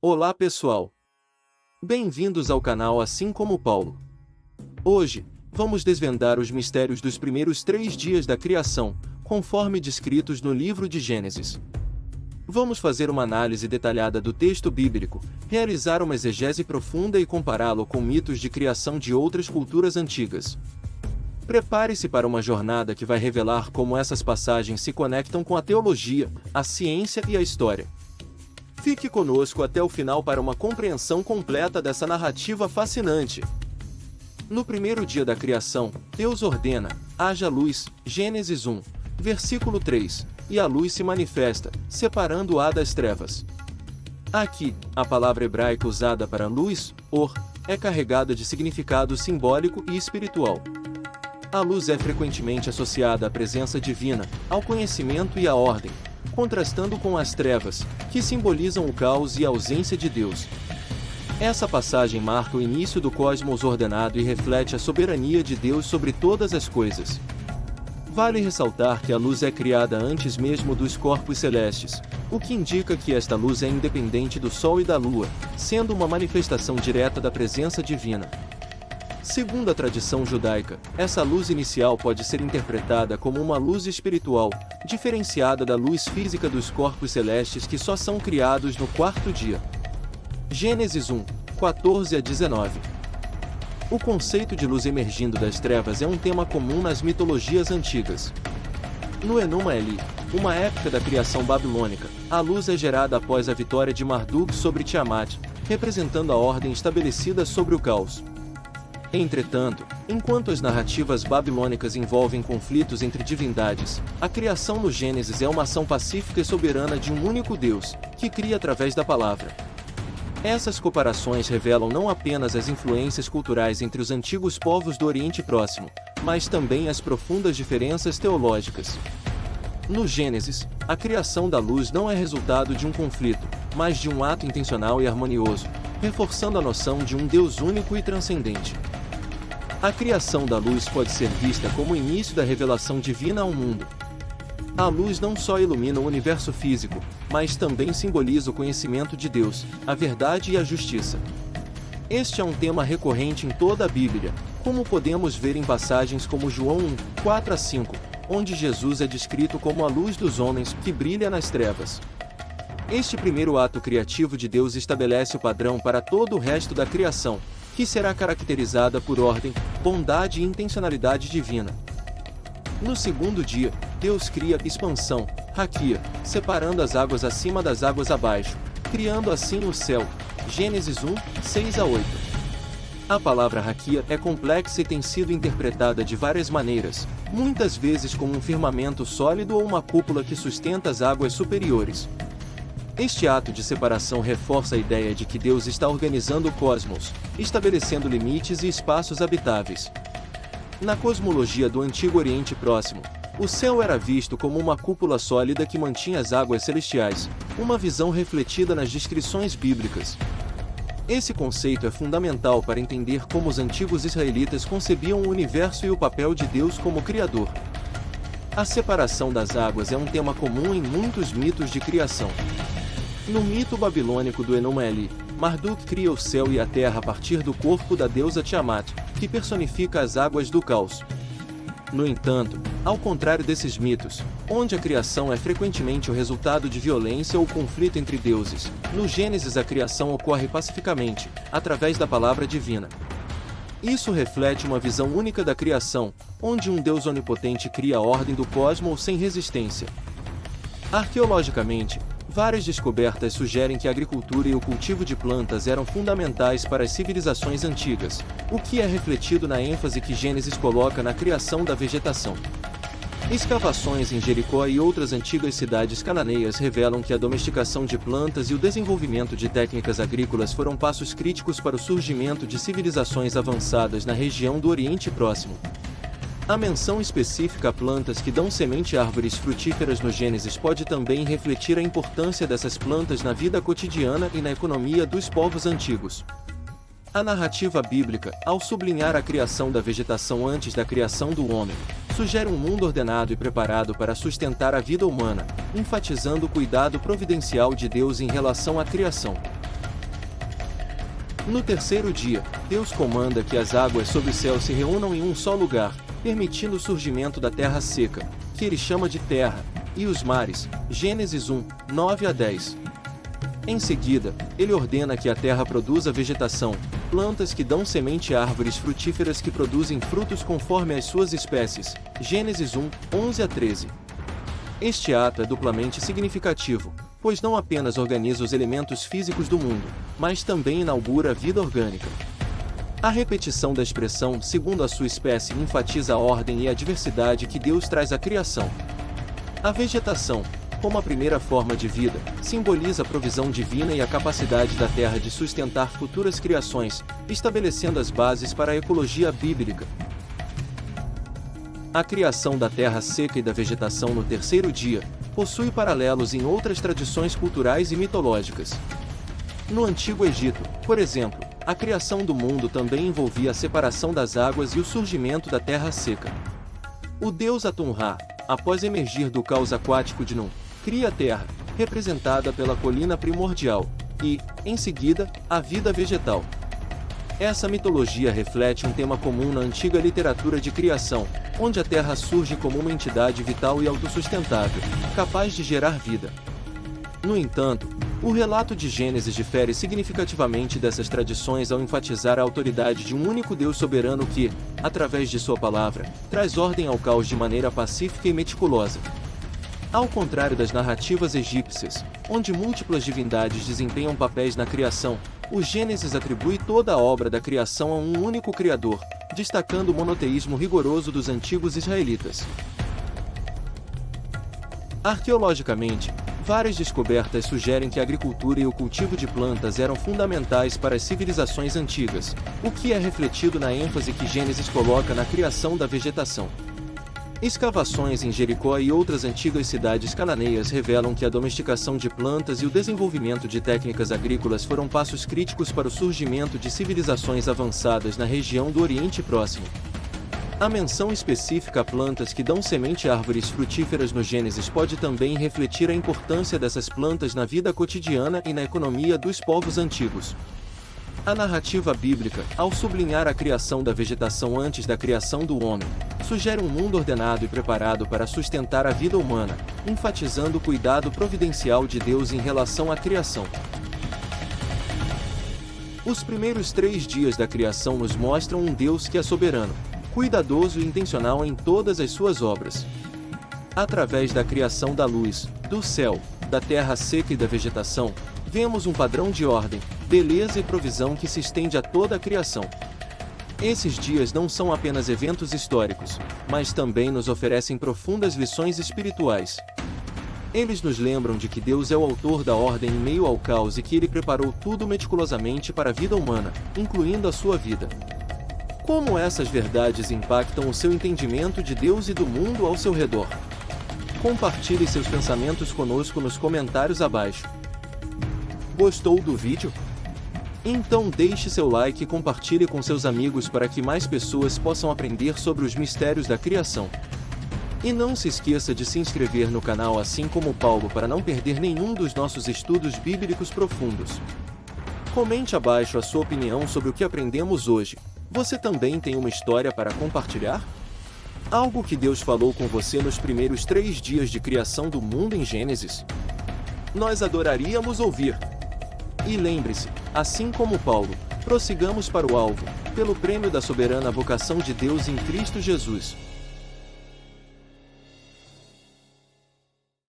Olá pessoal! Bem-vindos ao canal Assim Como Paulo. Hoje, vamos desvendar os mistérios dos primeiros 3 dias da criação, conforme descritos no livro de Gênesis. Vamos fazer uma análise detalhada do texto bíblico, realizar uma exegese profunda e compará-lo com mitos de criação de outras culturas antigas. Prepare-se para uma jornada que vai revelar como essas passagens se conectam com a teologia, a ciência e a história. Fique conosco até o final para uma compreensão completa dessa narrativa fascinante. No primeiro dia da criação, Deus ordena: haja luz, Gênesis 1, versículo 3, e a luz se manifesta, separando-a das trevas. Aqui, a palavra hebraica usada para luz, or, é carregada de significado simbólico e espiritual. A luz é frequentemente associada à presença divina, ao conhecimento e à ordem, contrastando com as trevas, que simbolizam o caos e a ausência de Deus. Essa passagem marca o início do cosmos ordenado e reflete a soberania de Deus sobre todas as coisas. Vale ressaltar que a luz é criada antes mesmo dos corpos celestes, o que indica que esta luz é independente do Sol e da Lua, sendo uma manifestação direta da presença divina. Segundo a tradição judaica, essa luz inicial pode ser interpretada como uma luz espiritual, diferenciada da luz física dos corpos celestes que só são criados no 4º dia. Gênesis 1, 14 a 19. O conceito de luz emergindo das trevas é um tema comum nas mitologias antigas. No Enuma Eli, uma época da criação babilônica, a luz é gerada após a vitória de Marduk sobre Tiamat, representando a ordem estabelecida sobre o caos. Entretanto, enquanto as narrativas babilônicas envolvem conflitos entre divindades, a criação no Gênesis é uma ação pacífica e soberana de um único Deus, que cria através da palavra. Essas comparações revelam não apenas as influências culturais entre os antigos povos do Oriente Próximo, mas também as profundas diferenças teológicas. No Gênesis, a criação da luz não é resultado de um conflito, mas de um ato intencional e harmonioso, reforçando a noção de um Deus único e transcendente. A criação da luz pode ser vista como o início da revelação divina ao mundo. A luz não só ilumina o universo físico, mas também simboliza o conhecimento de Deus, a verdade e a justiça. Este é um tema recorrente em toda a Bíblia, como podemos ver em passagens como João 1, 4 a 5, onde Jesus é descrito como a luz dos homens que brilha nas trevas. Este primeiro ato criativo de Deus estabelece o padrão para todo o resto da criação, que será caracterizada por ordem, bondade e intencionalidade divina. No segundo dia, Deus cria expansão, raquia, separando as águas acima das águas abaixo, criando assim o céu. Gênesis 1, 6 a 8. A palavra raquia é complexa e tem sido interpretada de várias maneiras, muitas vezes como um firmamento sólido ou uma cúpula que sustenta as águas superiores. Este ato de separação reforça a ideia de que Deus está organizando o cosmos, estabelecendo limites e espaços habitáveis. Na cosmologia do Antigo Oriente Próximo, o céu era visto como uma cúpula sólida que mantinha as águas celestiais, uma visão refletida nas descrições bíblicas. Esse conceito é fundamental para entender como os antigos israelitas concebiam o universo e o papel de Deus como Criador. A separação das águas é um tema comum em muitos mitos de criação. No mito babilônico do Enuma Eli, Marduk cria o céu e a terra a partir do corpo da deusa Tiamat, que personifica as águas do caos. No entanto, ao contrário desses mitos, onde a criação é frequentemente o resultado de violência ou conflito entre deuses, no Gênesis a criação ocorre pacificamente, através da palavra divina. Isso reflete uma visão única da criação, onde um Deus onipotente cria a ordem do cosmos sem resistência. Arqueologicamente, várias descobertas sugerem que a agricultura e o cultivo de plantas eram fundamentais para as civilizações antigas, o que é refletido na ênfase que Gênesis coloca na criação da vegetação. Escavações em Jericó e outras antigas cidades cananeias revelam que a domesticação de plantas e o desenvolvimento de técnicas agrícolas foram passos críticos para o surgimento de civilizações avançadas na região do Oriente Próximo. A menção específica a plantas que dão semente a árvores frutíferas no Gênesis pode também refletir a importância dessas plantas na vida cotidiana e na economia dos povos antigos. A narrativa bíblica, ao sublinhar a criação da vegetação antes da criação do homem, sugere um mundo ordenado e preparado para sustentar a vida humana, enfatizando o cuidado providencial de Deus em relação à criação. No terceiro dia, Deus comanda que as águas sob o céu se reúnam em um só lugar, permitindo o surgimento da terra seca, que ele chama de terra, e os mares. Gênesis 1, 9 a 10. Em seguida, ele ordena que a terra produza vegetação, plantas que dão semente e árvores frutíferas que produzem frutos conforme as suas espécies. Gênesis 1, 11 a 13. Este ato é duplamente significativo, pois não apenas organiza os elementos físicos do mundo, mas também inaugura a vida orgânica. A repetição da expressão segundo a sua espécie enfatiza a ordem e a diversidade que Deus traz à criação. A vegetação, como a primeira forma de vida, simboliza a provisão divina e a capacidade da terra de sustentar futuras criações, estabelecendo as bases para a ecologia bíblica. A criação da terra seca e da vegetação no terceiro dia possui paralelos em outras tradições culturais e mitológicas. No Antigo Egito, por exemplo, a criação do mundo também envolvia a separação das águas e o surgimento da terra seca. O deus Atum-Ra, após emergir do caos aquático de Nun, cria a terra, representada pela colina primordial, e, em seguida, a vida vegetal. Essa mitologia reflete um tema comum na antiga literatura de criação, onde a terra surge como uma entidade vital e autossustentável, capaz de gerar vida. No entanto, o relato de Gênesis difere significativamente dessas tradições ao enfatizar a autoridade de um único Deus soberano que, através de sua palavra, traz ordem ao caos de maneira pacífica e meticulosa. Ao contrário das narrativas egípcias, onde múltiplas divindades desempenham papéis na criação, o Gênesis atribui toda a obra da criação a um único Criador, destacando o monoteísmo rigoroso dos antigos israelitas. Arqueologicamente, várias descobertas sugerem que a agricultura e o cultivo de plantas eram fundamentais para as civilizações antigas, o que é refletido na ênfase que Gênesis coloca na criação da vegetação. Escavações em Jericó e outras antigas cidades cananeias revelam que a domesticação de plantas e o desenvolvimento de técnicas agrícolas foram passos críticos para o surgimento de civilizações avançadas na região do Oriente Próximo. A menção específica a plantas que dão semente e árvores frutíferas no Gênesis pode também refletir a importância dessas plantas na vida cotidiana e na economia dos povos antigos. A narrativa bíblica, ao sublinhar a criação da vegetação antes da criação do homem, sugere um mundo ordenado e preparado para sustentar a vida humana, enfatizando o cuidado providencial de Deus em relação à criação. Os primeiros 3 dias da criação nos mostram um Deus que é soberano, cuidadoso e intencional em todas as suas obras. Através da criação da luz, do céu, da terra seca e da vegetação, vemos um padrão de ordem, beleza e provisão que se estende a toda a criação. Esses dias não são apenas eventos históricos, mas também nos oferecem profundas lições espirituais. Eles nos lembram de que Deus é o autor da ordem em meio ao caos e que Ele preparou tudo meticulosamente para a vida humana, incluindo a sua vida. Como essas verdades impactam o seu entendimento de Deus e do mundo ao seu redor? Compartilhe seus pensamentos conosco nos comentários abaixo. Gostou do vídeo? Então deixe seu like e compartilhe com seus amigos para que mais pessoas possam aprender sobre os mistérios da criação. E não se esqueça de se inscrever no canal assim como Paulo para não perder nenhum dos nossos estudos bíblicos profundos. Comente abaixo a sua opinião sobre o que aprendemos hoje. Você também tem uma história para compartilhar? Algo que Deus falou com você nos primeiros 3 dias de criação do mundo em Gênesis? Nós adoraríamos ouvir. E lembre-se, assim como Paulo, prossigamos para o alvo, pelo prêmio da soberana vocação de Deus em Cristo Jesus.